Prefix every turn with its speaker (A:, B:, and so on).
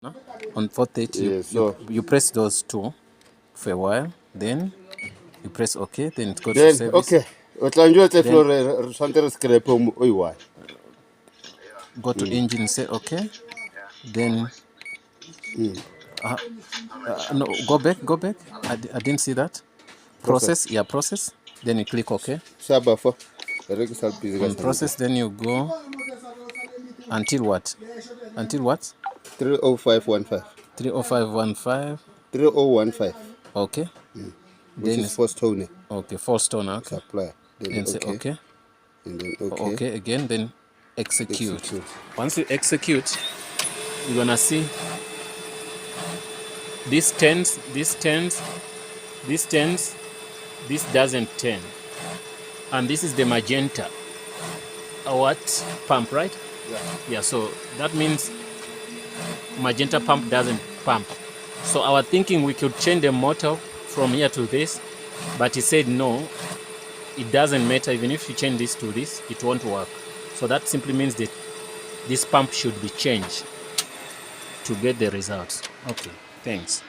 A: No? On 430,
B: Yeah, so
A: you press those two for a while, then you press OK, then it goes to
B: then
A: service.
B: okay. Utlanjwa te
A: Then-
B: flore santere scrape oiwa.
A: Go to engine, say OK. Then no, go back. I didn't see that. Process, yeah, process. Then you click OK.
B: Saba for register busy
A: On process, then you go until what? Until what?
B: 30515.
A: 30515.
B: 3015.
A: Okay.
B: Which
A: Then
B: is first tone.
A: okay, full stone. Okay.
B: Supply. Then
A: Then say
B: okay.
A: OK.
B: And then okay.
A: Okay again. Then execute. Once you execute, you're gonna see this turns, this turns, this turns, this doesn't turn, and this is the magenta what pump, right? Yeah, so that means magenta pump doesn't pump. So our thinking, we could change the motor from here to this, but he said no, it doesn't matter. Even if you change this to this, it won't work. So that simply means that this pump should be changed to get the results. Okay, thanks.